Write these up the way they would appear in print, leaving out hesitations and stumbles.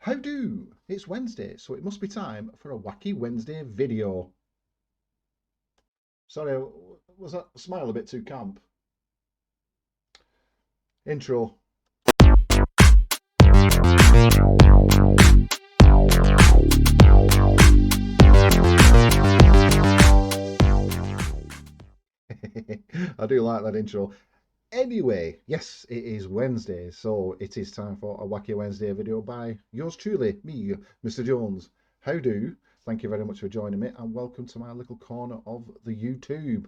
How do? It's Wednesday, so it must be time for a Wacky Wednesday video. Sorry, was that smile a bit too camp? Intro. I do like that intro. Anyway, yes, it is Wednesday, so it is time for a Wacky Wednesday video by yours truly, me, Mr. Jones. How do? Thank you very much for joining me, and welcome to my little corner of the YouTube.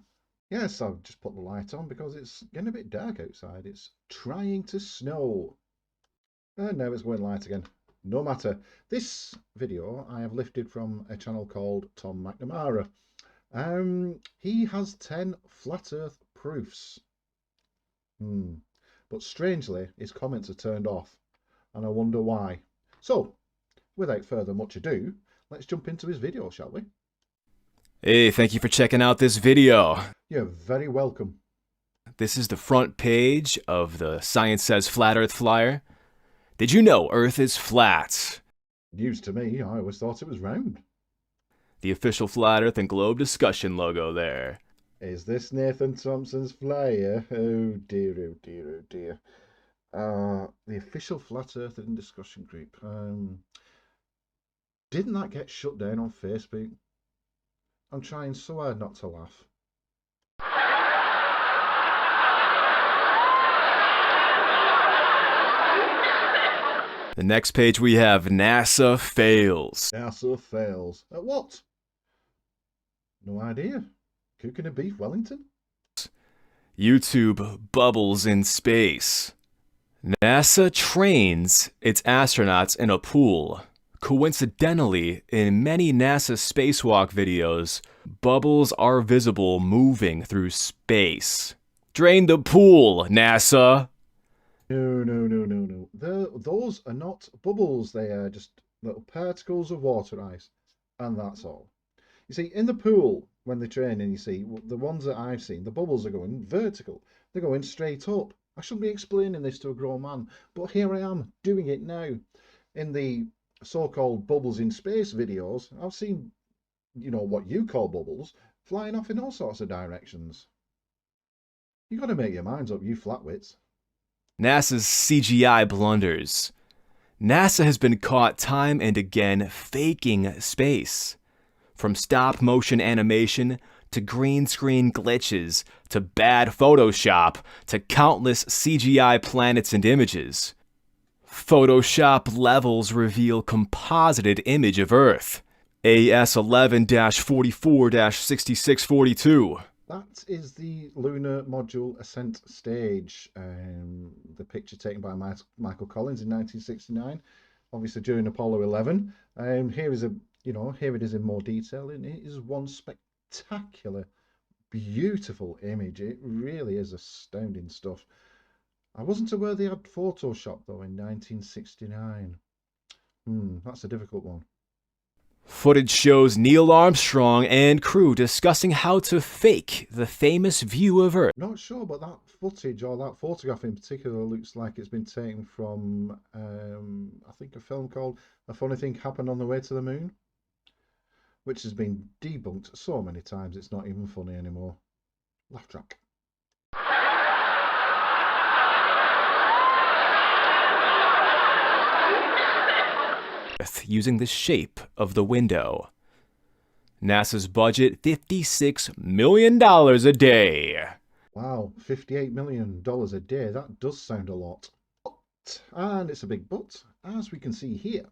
Yes, I've just put the light on because it's getting a bit dark outside. It's trying to snow. And now it's going light again. No matter. This video I have lifted from a channel called Tom McNamara. He has 10 flat earth proofs. But strangely, his comments are turned off, and I wonder why. So, without further much ado, let's jump into his video, shall we? Hey, thank you for checking out this video. You're very welcome. This is the front page of the Science Says Flat Earth flyer. Did you know Earth is flat? News to me, I always thought it was round. The official Flat Earth and Globe discussion logo there. Is this Nathan Thompson's flyer? Oh dear, oh dear, oh dear. The official Flat Earth and discussion group. Didn't that get shut down on Facebook? I'm trying so hard not to laugh. The next page we have NASA fails. NASA fails. At what? No idea. Cooking a beef Wellington? YouTube bubbles in space. NASA trains its astronauts in a pool. Coincidentally, in many NASA spacewalk videos, bubbles are visible moving through space. Drain the pool, NASA! No. Those are not bubbles. They are just little particles of water ice. And that's all. You see, in the pool, when they're training, you see, the ones that I've seen, the bubbles are going vertical. They're going straight up. I shouldn't be explaining this to a grown man, but here I am doing it now. In the so-called bubbles in space videos, I've seen, what you call bubbles, flying off in all sorts of directions. You've got to make your minds up, you flatwits. NASA's Cgi Blunders. NASA has been caught time and again faking space. From stop-motion animation, to green screen glitches, to bad Photoshop, to countless CGI planets and images. Photoshop levels reveal composited image of Earth. AS11-44-6642. That is the Lunar Module Ascent stage. The picture taken by Michael Collins in 1969, obviously during Apollo 11. Here it is in more detail, and it is one spectacular, beautiful image. It really is astounding stuff. I wasn't aware they had Photoshop though in 1969. That's a difficult one. Footage shows Neil Armstrong and crew discussing how to fake the famous view of Earth. Not sure, but that footage or that photograph in particular looks like it's been taken from, I think, a film called A Funny Thing Happened on the Way to the Moon, which has been debunked so many times it's not even funny anymore. Laugh track. Using the shape of the window. NASA's budget, $56 million a day. Wow, $58 million a day. That does sound a lot. And it's a big but, as we can see here.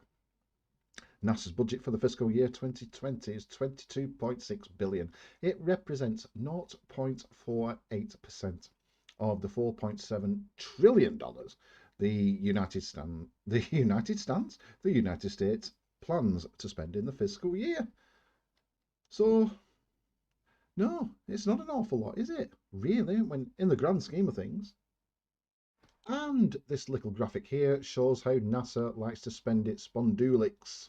NASA's budget for the fiscal year 2020 is $22.6 billion. It represents 0.48% of the $4.7 trillion the United States plans to spend in the fiscal year. So, no, it's not an awful lot, is it? Really, when in the grand scheme of things. And this little graphic here shows how NASA likes to spend its spondulix.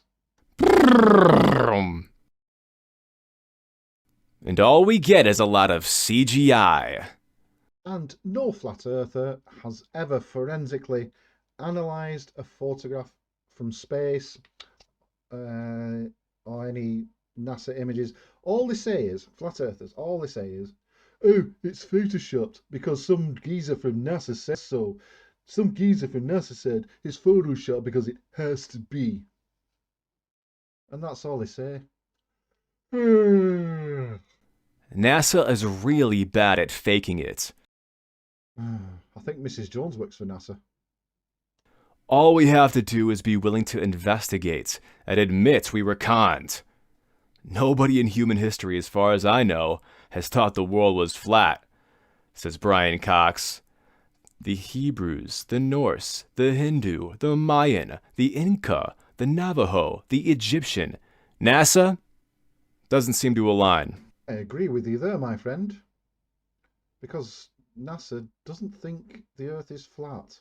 And all we get is a lot of CGI. And no flat earther has ever forensically analysed a photograph from space or any NASA images. All they say is, flat earthers, all they say is, oh, it's photoshopped because some geezer from NASA said so. Some geezer from NASA said it's photoshopped because it has to be. And that's all they say. NASA is really bad at faking it. I think Mrs. Jones works for NASA. All we have to do is be willing to investigate and admit we were conned. Nobody in human history, as far as I know, has thought the world was flat, says Brian Cox. The Hebrews, the Norse, the Hindu, the Mayan, the Inca, the Navajo, the Egyptian. NASA doesn't seem to align. I agree with you there, my friend. Because NASA doesn't think the Earth is flat.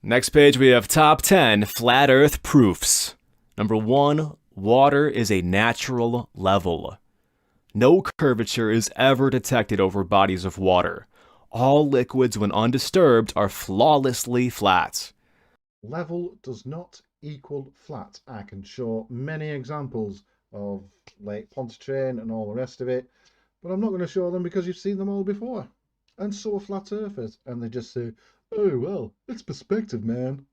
Next page, we have top 10 flat Earth proofs. Number 1, water is a natural level. No curvature is ever detected over bodies of water. All liquids, when undisturbed, are flawlessly flat. Level does not equal flat. I can show many examples of Lake Pontchartrain and all the rest of it, but I'm not going to show them because you've seen them all before. And so are flat earthers, and they just say, oh, well, it's perspective, man.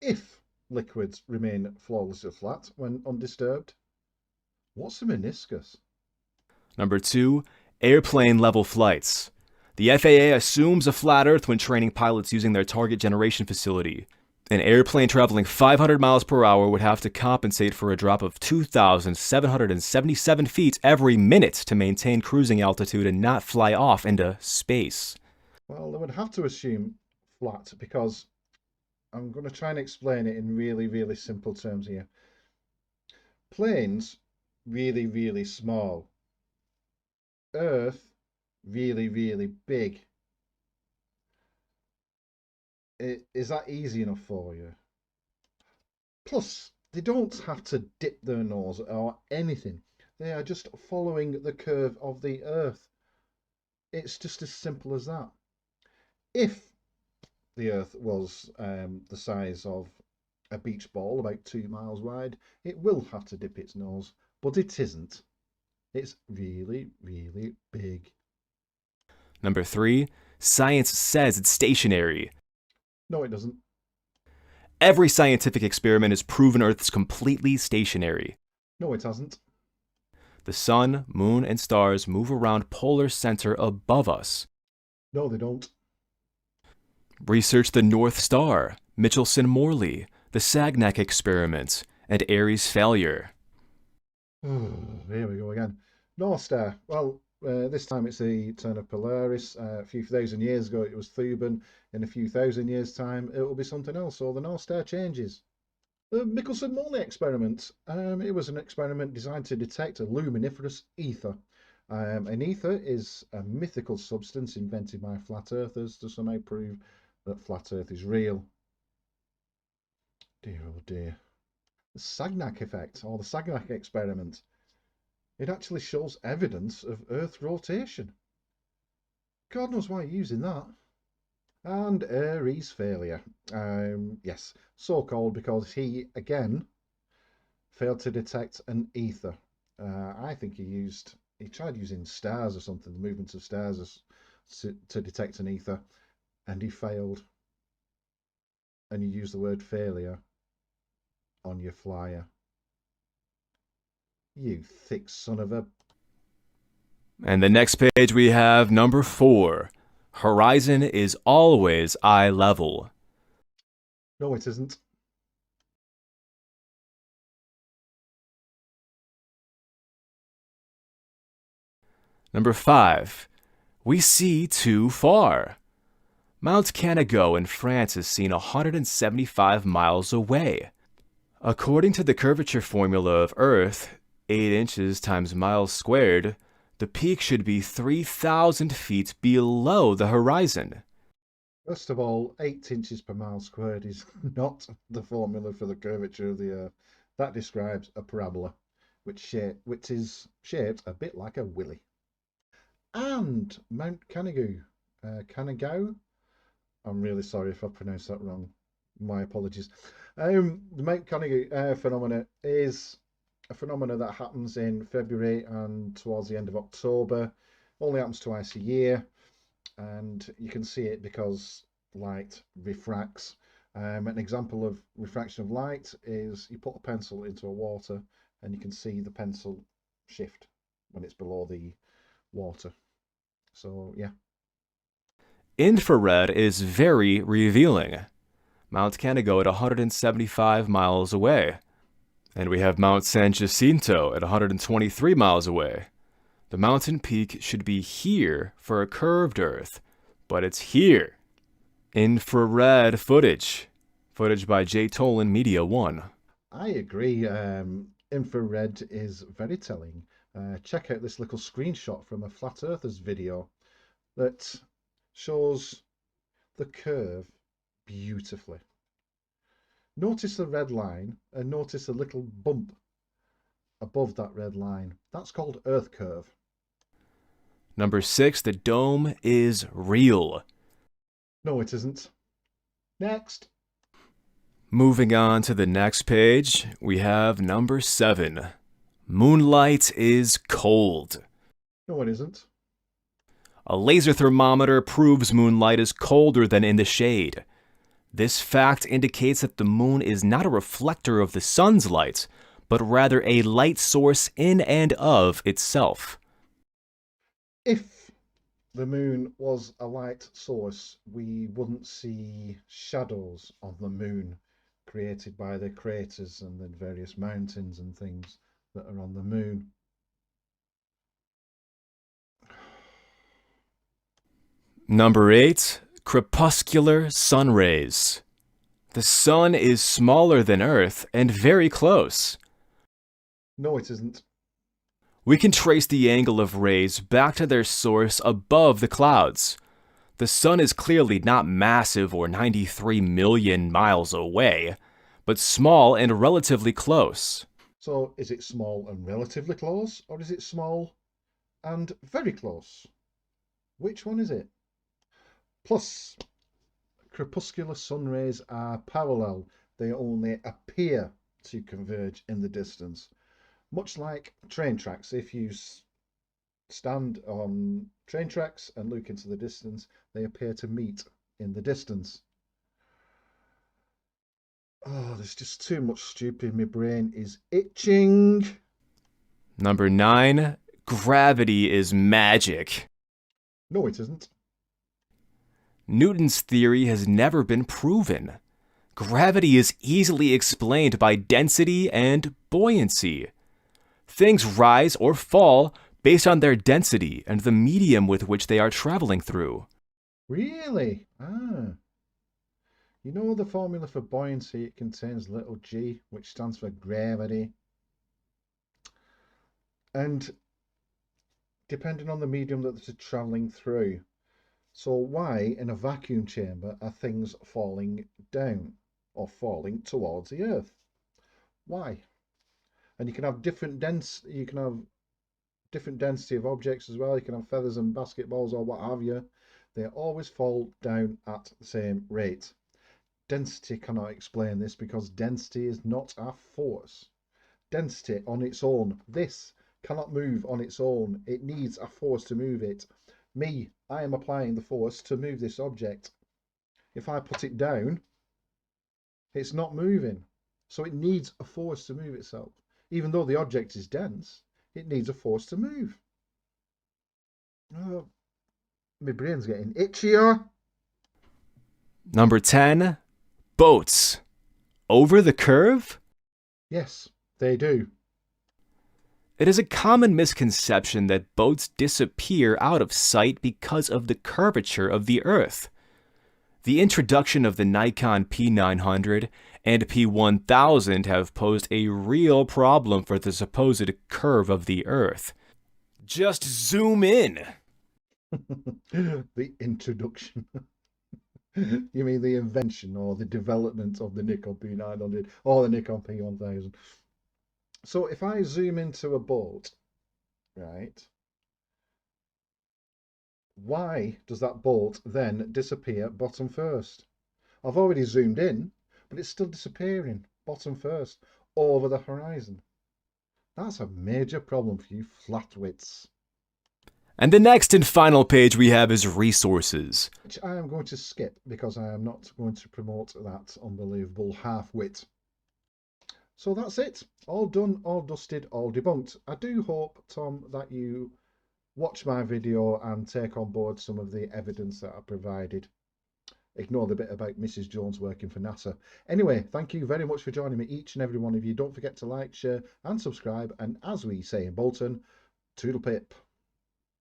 If liquids remain flawlessly flat when undisturbed, what's a meniscus? Number 2, airplane level flights. The FAA assumes a flat Earth when training pilots using their target generation facility. An airplane traveling 500 miles per hour would have to compensate for a drop of 2,777 feet every minute to maintain cruising altitude and not fly off into space. Well, they would have to assume flat because I'm going to try and explain it in really, really simple terms here. Planes, really, really small. Earth, really, really big. Is that easy enough for you? Plus, they don't have to dip their nose or anything. They are just following the curve of the Earth. It's just as simple as that. If the Earth was the size of a beach ball, about 2 miles wide, it will have to dip its nose, but it isn't. It's really, really big. Number 3, science says it's stationary. No, it doesn't. Every scientific experiment has proven Earth's completely stationary. No, it hasn't. The sun, moon, and stars move around polar center above us. No, they don't. Research the North Star, Michelson-Morley, the Sagnac experiment, and Airy's failure. Here we go again. North Star. Well, this time it's the turn of Polaris. A few thousand years ago it was Thuban. In a few thousand years' time it will be something else. So the North Star changes. The Michelson-Morley experiment. It was an experiment designed to detect a luminiferous ether. An ether is a mythical substance invented by flat earthers to somehow prove that flat Earth is real. Dear oh dear. The Sagnac Effect, or the Sagnac experiment. It actually shows evidence of Earth rotation. God knows why you're using that. And Airy's failure. Yes, so called because he, again, failed to detect an ether. I think he tried using stars or something, the movements of stars to detect an ether, and he failed. And you use the word failure on your flyer. You thick son of a... And the next page we have number 4. Horizon is always eye level. No, it isn't. Number 5. We see too far. Mount Canigou in France is seen 175 miles away. According to the curvature formula of Earth, 8 inches times miles squared, the peak should be 3,000 feet below the horizon. First of all, 8 inches per mile squared is not the formula for the curvature of the Earth. That describes a parabola, which is shaped a bit like a willy. And Mount Canigou, Canigou? I'm really sorry if I pronounced that wrong. My apologies. The Mount Canning phenomena is a phenomena that happens in February and towards the end of October. Only happens twice a year, and you can see it because light refracts. An example of refraction of light is you put a pencil into a water and you can see the pencil shift when it's below the water. So, yeah. Infrared is very revealing. Mount Canigou at 175 miles away. And we have Mount San Jacinto at 123 miles away. The mountain peak should be here for a curved Earth, but it's here. Infrared footage. Footage by J. Tolan Media 1. I agree. Infrared is very telling. Check out this little screenshot from a Flat Earthers video that shows the curve beautifully. Notice the red line and notice a little bump above that red line. That's called Earth curve. Number 6, the dome is real. No, it isn't. Next. Moving on to the next page, we have number 7. Moonlight is cold. No, it isn't. A laser thermometer proves moonlight is colder than in the shade. This fact indicates that the moon is not a reflector of the sun's light, but rather a light source in and of itself. If the moon was a light source, we wouldn't see shadows on the moon created by the craters and the various mountains and things that are on the moon. Number 8, crepuscular sun rays. The sun is smaller than Earth and very close. No, it isn't. We can trace the angle of rays back to their source above the clouds. The sun is clearly not massive or 93 million miles away, but small and relatively close. So is it small and relatively close, or is it small and very close? Which one is it? Plus, crepuscular sun rays are parallel. They only appear to converge in the distance. Much like train tracks, if you stand on train tracks and look into the distance, they appear to meet in the distance. Oh, there's just too much stupid. My brain is itching. Number 9, gravity is magic. No, it isn't. Newton's theory has never been proven. Gravity is easily explained by density and buoyancy. Things rise or fall based on their density and the medium with which they are traveling through. Really? You know the formula for buoyancy? It contains little g, which stands for gravity. And depending on the medium that they're traveling through. So why, in a vacuum chamber, are things falling down or falling towards the Earth? Why? And you can have different density of objects as well. You can have feathers and basketballs or what have you. They always fall down at the same rate. Density cannot explain this because density is not a force. Density on its own, this cannot move on its own. It needs a force to move it. I am applying the force to move this object. If I put it down, it's not moving. So it needs a force to move itself. Even though the object is dense, it needs a force to move. Oh, my brain's getting itchier. Number 10, boats. Over the curve? Yes, they do. It is a common misconception that boats disappear out of sight because of the curvature of the Earth. The introduction of the Nikon P900 and P1000 have posed a real problem for the supposed curve of the Earth. Just zoom in! The introduction. You mean the invention or the development of the Nikon P900 or the Nikon P1000? So if I zoom into a boat, right, why does that boat then disappear bottom first? I've already zoomed in, but it's still disappearing, bottom first, over the horizon. That's a major problem for you flatwits. And the next and final page we have is resources. Which I am going to skip because I am not going to promote that unbelievable half-wit. So that's it. All done, all dusted, all debunked. I do hope, Tom, that you watch my video and take on board some of the evidence that I provided. Ignore the bit about Mrs. Jones working for NASA. Anyway, thank you very much for joining me, each and every one of you. Don't forget to like, share and subscribe. And as we say in Bolton, toodle pip.